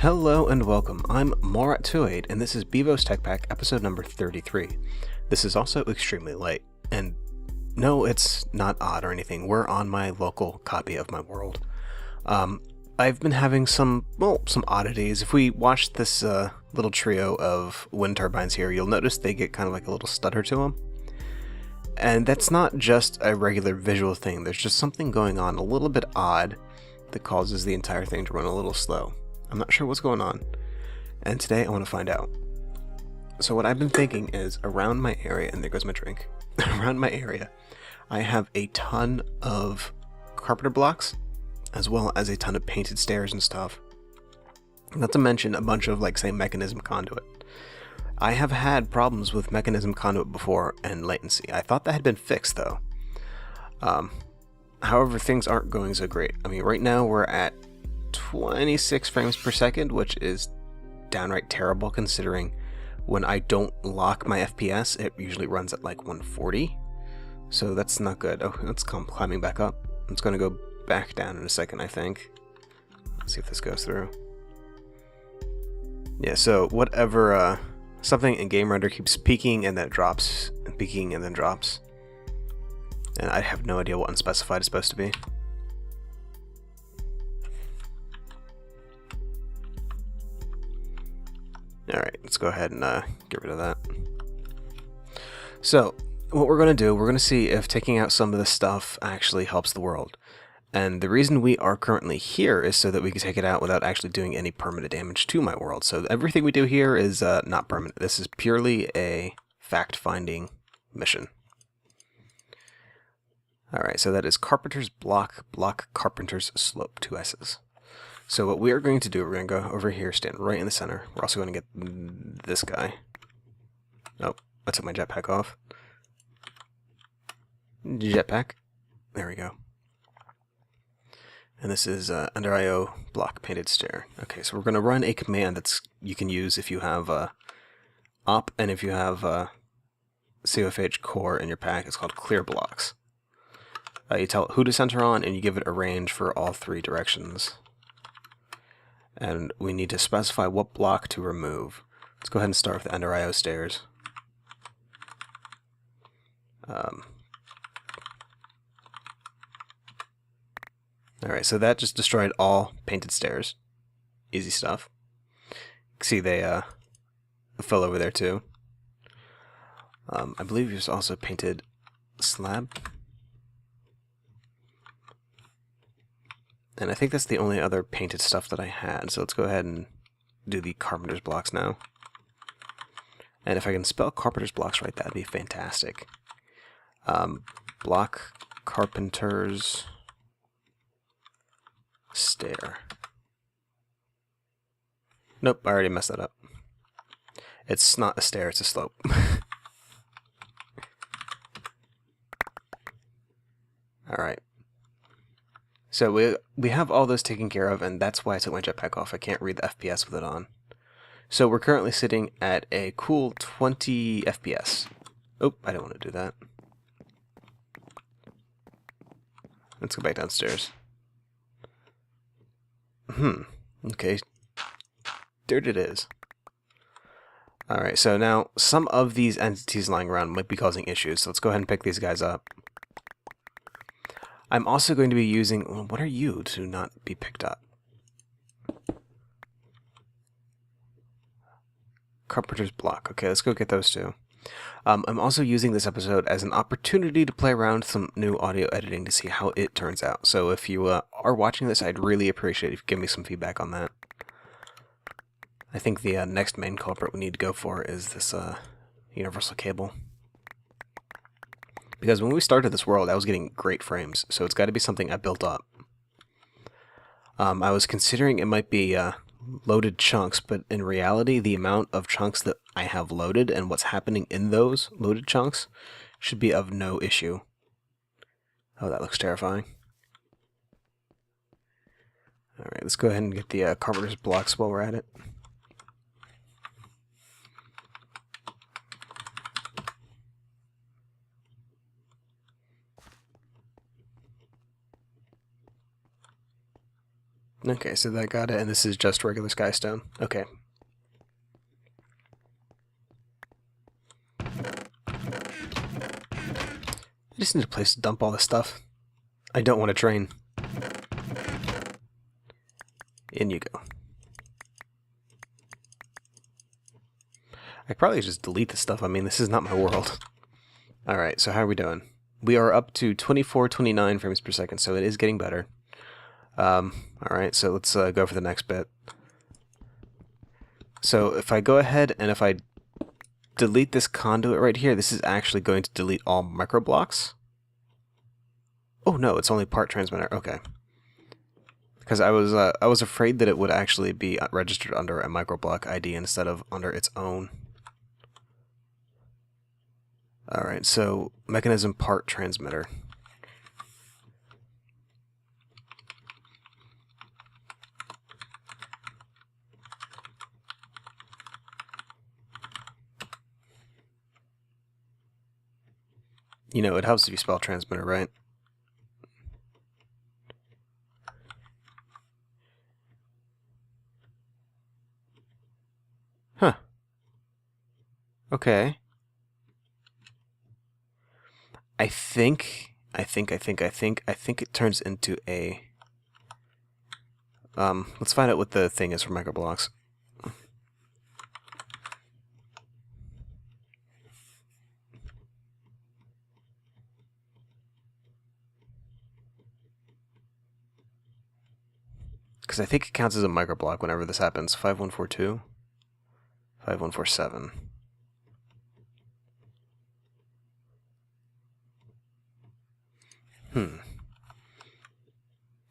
Hello and welcome. I'm Morat28 and this is Bevo's Tech Pack episode number 33. This is also extremely late, and no, it's not odd or anything. We're on my local copy of my world. I've been having some oddities. If we watch this little trio of wind turbines here, you'll notice they get kind of like a little stutter to them. And that's not just a regular visual thing. There's just something going on a little bit odd that causes the entire thing to run a little slow. I'm not sure what's going on, and today I want to find out. So what I've been thinking is, around my area, and there goes my drink, around my area, I have a ton of carpenter blocks, as well as a ton of painted stairs and stuff. Not to mention a bunch of, like, say, Mekanism conduit. I have had problems with Mekanism conduit before and latency. I thought that had been fixed, though. However, things aren't going so great. I mean, right now we're at 26 frames per second, which is downright terrible considering when I don't lock my FPS, it usually runs at like 140. So that's not good. Oh, let's come climbing back up. It's going to go back down in a second, I think. Let's see if this goes through. Yeah, so whatever, something in Game Render keeps peaking and then it drops, and peaking and then drops. And I have no idea what unspecified is supposed to be. Alright, let's go ahead and get rid of that. So, what we're going to do, we're going to see if taking out some of this stuff actually helps the world. And the reason we are currently here is so that we can take it out without actually doing any permanent damage to my world. So everything we do here is not permanent. This is purely a fact-finding mission. Alright, so that is Carpenter's Block, Carpenter's Slope, 2 S's. So what we are going to do, we're going to go over here, stand right in the center. We're also going to get this guy. Oh, I took my jetpack off. Jetpack. There we go. And this is under IO block painted stair. Okay, so we're going to run a command that's you can use if you have op and if you have COFH core in your pack. It's called clear blocks. You tell it who to center on and you give it a range for all 3 directions. And we need to specify what block to remove. Let's go ahead and start with the under IO stairs. Alright, so that just destroyed all painted stairs. Easy stuff. You can see they fell over there too. I believe there's also painted slab. And I think that's the only other painted stuff that I had, so let's go ahead and do the carpenter's blocks now. And if I can spell carpenter's blocks right, that'd be fantastic. Block carpenter's stair. Nope, I already messed that up. It's not a stair, it's a slope. Alright. So we have all those taken care of, and that's why I took my jetpack off. I can't read the FPS with it on. So we're currently sitting at a cool 20 FPS. Oh, I don't want to do that. Let's go back downstairs. Okay. There it is. Alright, so now some of these entities lying around might be causing issues, so let's go ahead and pick these guys up. I'm also going to be using... what are you to not be picked up? Carpenter's block. Okay, let's go get those two. I'm also using this episode as an opportunity to play around with some new audio editing to see how it turns out. So if you are watching this, I'd really appreciate if you give me some feedback on that. I think the next main culprit we need to go for is this universal cable. Because when we started this world, I was getting great frames, so it's got to be something I built up. I was considering it might be loaded chunks, but in reality, the amount of chunks that I have loaded and what's happening in those loaded chunks should be of no issue. Oh, that looks terrifying. Alright, let's go ahead and get the carpenter's blocks while we're at it. Okay, so that got it, and this is just regular skystone. Okay. I just need a place to dump all this stuff. I don't want to train. In you go. I probably just delete this stuff. I mean, this is not my world. Alright, so how are we doing? We are up to 2429 frames per second, so it is getting better. Alright, so let's go for the next bit. So if I go ahead and if I delete this conduit right here, this is actually going to delete all microblocks. Oh no, it's only part transmitter. Okay. Because I was afraid that it would actually be registered under a microblock ID instead of under its own. Alright, so Mekanism part transmitter. You know, it helps if you spell transmitter, right? Huh. Okay. I think it turns into a... let's find out what the thing is for microblocks. Because I think it counts as a microblock whenever this happens. 5142, 5147.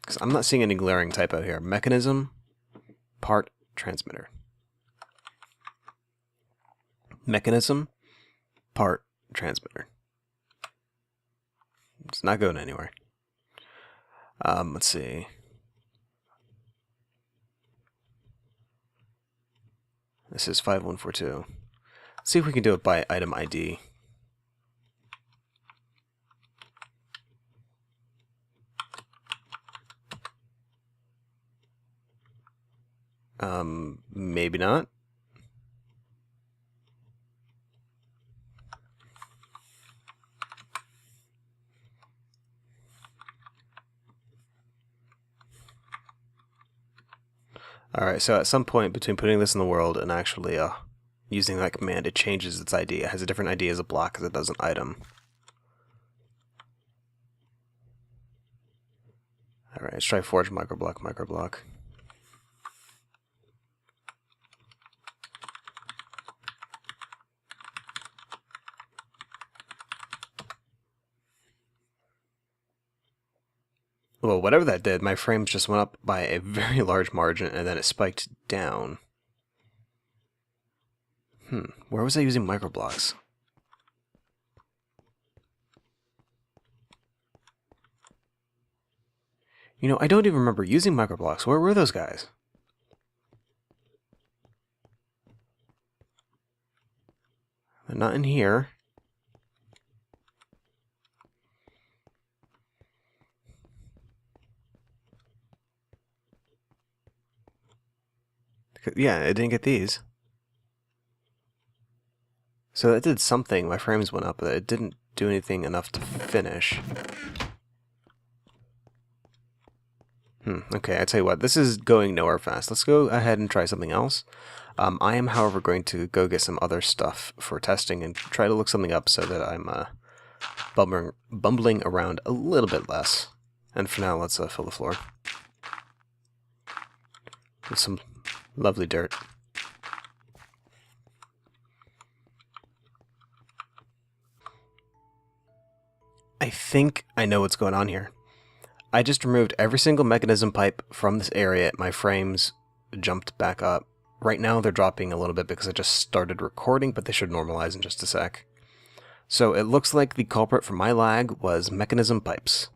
Because I'm not seeing any glaring typo here. Mekanism, part transmitter. Mekanism, part transmitter. It's not going anywhere. Let's see. This is 5142. Let's see if we can do it by item ID. Maybe not. Alright, so at some point between putting this in the world and actually using that command, it changes its ID. It has a different ID as a block as it does an item. Alright, let's try forge microblock. Well, whatever that did, my frames just went up by a very large margin, and then it spiked down. Where was I using microblocks? You know, I don't even remember using microblocks. Where were those guys? They're not in here. Yeah, I didn't get these. So that did something. My frames went up, but it didn't do anything enough to finish. Okay, I tell you what, this is going nowhere fast. Let's go ahead and try something else. I am, however, going to go get some other stuff for testing and try to look something up so that I'm bumbling around a little bit less. And for now, let's fill the floor with some lovely dirt. I think I know what's going on here. I just removed every single Mekanism pipe from this area. My frames jumped back up. Right now they're dropping a little bit because I just started recording, but they should normalize in just a sec. So it looks like the culprit for my lag was Mekanism pipes,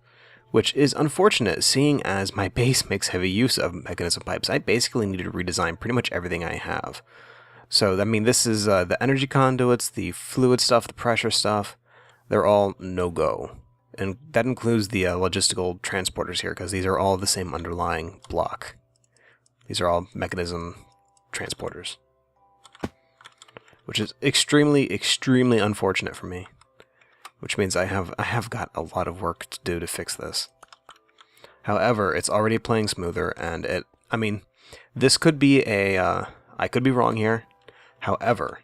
which is unfortunate seeing as my base makes heavy use of Mekanism pipes. I basically need to redesign pretty much everything I have. So, I mean, this is the energy conduits, the fluid stuff, the pressure stuff. They're all no-go. And that includes the logistical transporters here, because these are all the same underlying block. These are all Mekanism transporters, which is extremely, extremely unfortunate for me. Which means I have got a lot of work to do to fix this. However, it's already playing smoother, and I mean, this could be a, I could be wrong here. However,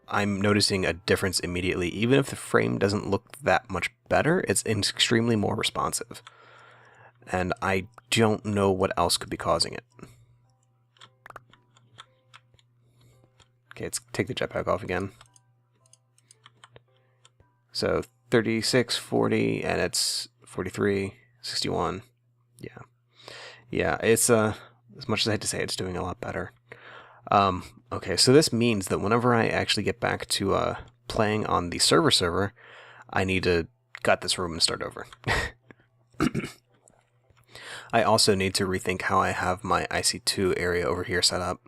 I'm noticing a difference immediately. Even if the frame doesn't look that much better, it's extremely more responsive. And I don't know what else could be causing it. Okay, let's take the jetpack off again. So 36, 40, and it's 43, 61. Yeah. Yeah, it's, as much as I hate to say, it's doing a lot better. Okay, so this means that whenever I actually get back to playing on the server, I need to gut this room and start over. I also need to rethink how I have my IC2 area over here set up.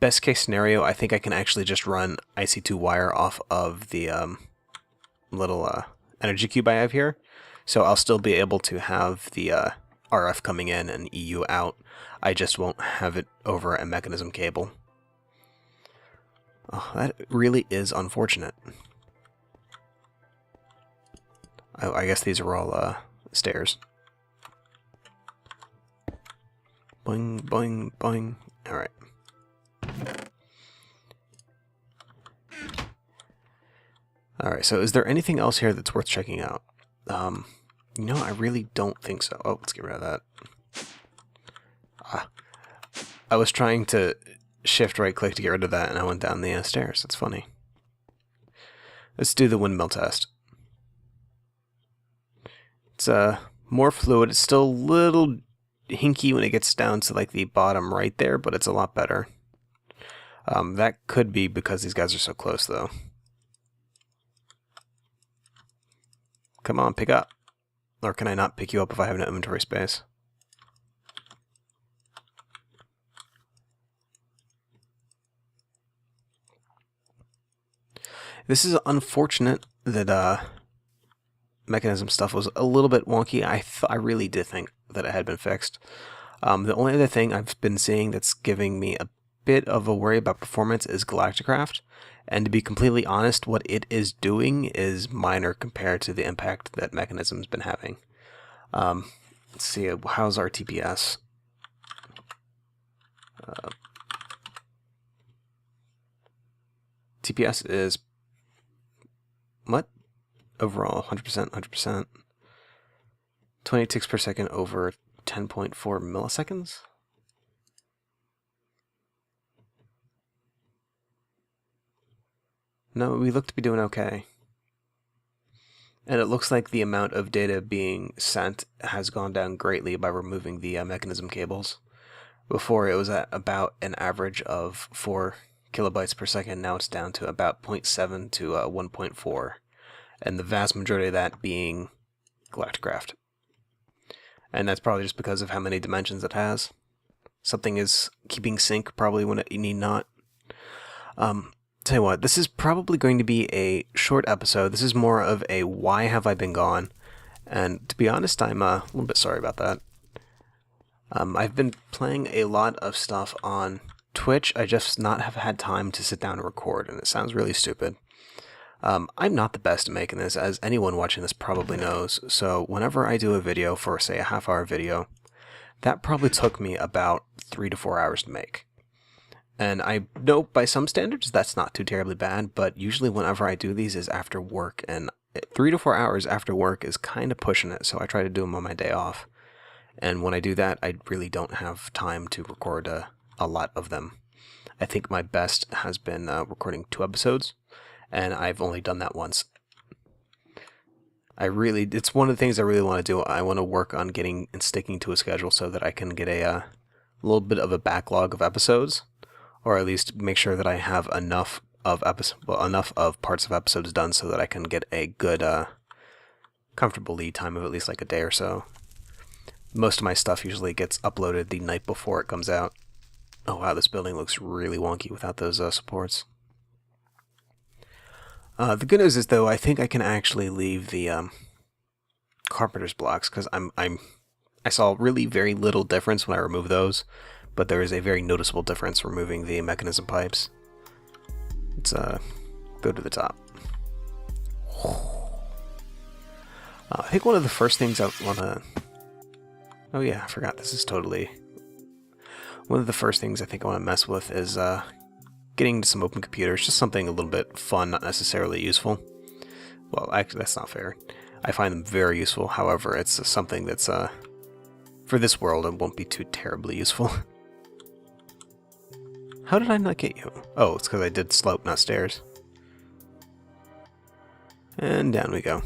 Best case scenario, I think I can actually just run IC2 wire off of the little energy cube I have here. So I'll still be able to have the RF coming in and EU out. I just won't have it over a Mekanism cable. Oh, that really is unfortunate. I guess these are all stairs. Boing, boing, boing. Alright. Alright, so is there anything else here that's worth checking out? You know, I really don't think so. Oh, let's get rid of that. I was trying to shift right click to get rid of that, and I went down the stairs. That's funny. Let's do the windmill test. It's more fluid. It's still a little hinky when it gets down to like the bottom right there, but it's a lot better. That could be because these guys are so close, though. Come on, pick up. Or can I not pick you up if I have no inventory space? This is unfortunate that Mekanism stuff was a little bit wonky. I really did think that it had been fixed. The only other thing I've been seeing that's giving me a bit of a worry about performance is Galacticraft. And to be completely honest, what it is doing is minor compared to the impact that Mekanism's been having. Let's see, how's our TPS? TPS is what? Overall, 100%, 100%. 20 ticks per second over 10.4 milliseconds? No, we look to be doing okay. And it looks like the amount of data being sent has gone down greatly by removing the Mekanism cables. Before, it was at about an average of 4 kilobytes per second. Now it's down to about 0.7 to 1.4. And the vast majority of that being Galacticraft. And that's probably just because of how many dimensions it has. Something is keeping sync probably when it need not. Tell you what, this is probably going to be a short episode. This is more of a why have I been gone? And to be honest, I'm a little bit sorry about that. I've been playing a lot of stuff on Twitch. I just not have had time to sit down and record, and it sounds really stupid. I'm not the best at making this, as anyone watching this probably knows, so whenever I do a video for, say, a half-hour video, that probably took me about 3 to 4 hours to make. And I know by some standards that's not too terribly bad, but usually whenever I do these is after work, and 3 to 4 hours after work is kind of pushing it, so I try to do them on my day off. And when I do that, I really don't have time to record a lot of them. I think my best has been recording 2 episodes, and I've only done that once. It's one of the things I really want to do. I want to work on getting and sticking to a schedule so that I can get a little bit of a backlog of episodes, or at least make sure that I have enough of parts of episodes done so that I can get a good, comfortable lead time of at least like a day or so. Most of my stuff usually gets uploaded the night before it comes out. Oh wow, this building looks really wonky without those supports. The good news is, though, I think I can actually leave the carpenter's blocks, because I'm I saw really very little difference when I removed those, but there is a very noticeable difference removing the Mekanism pipes. Let's go to the top. I think one of the first things I want to... Oh yeah, I forgot, this is totally... One of the first things I think I want to mess with is getting into some open computers, just something a little bit fun, not necessarily useful. Well, actually, that's not fair. I find them very useful, however, it's something that's, for this world, it won't be too terribly useful. How did I not get you? Oh, it's because I did slope, not stairs. And down we go.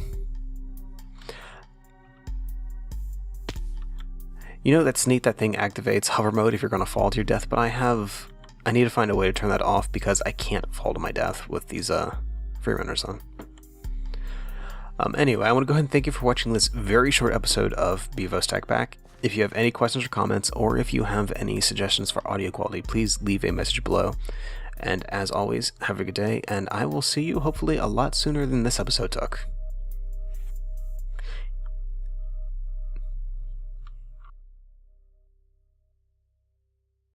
You know, that's neat, that thing activates hover mode if you're going to fall to your death, but I need to find a way to turn that off because I can't fall to my death with these free runners on. Anyway, I want to go ahead and thank you for watching this very short episode of Bevo's Tech Pack. If you have any questions or comments, or if you have any suggestions for audio quality, please leave a message below. And as always, have a good day, and I will see you hopefully a lot sooner than this episode took.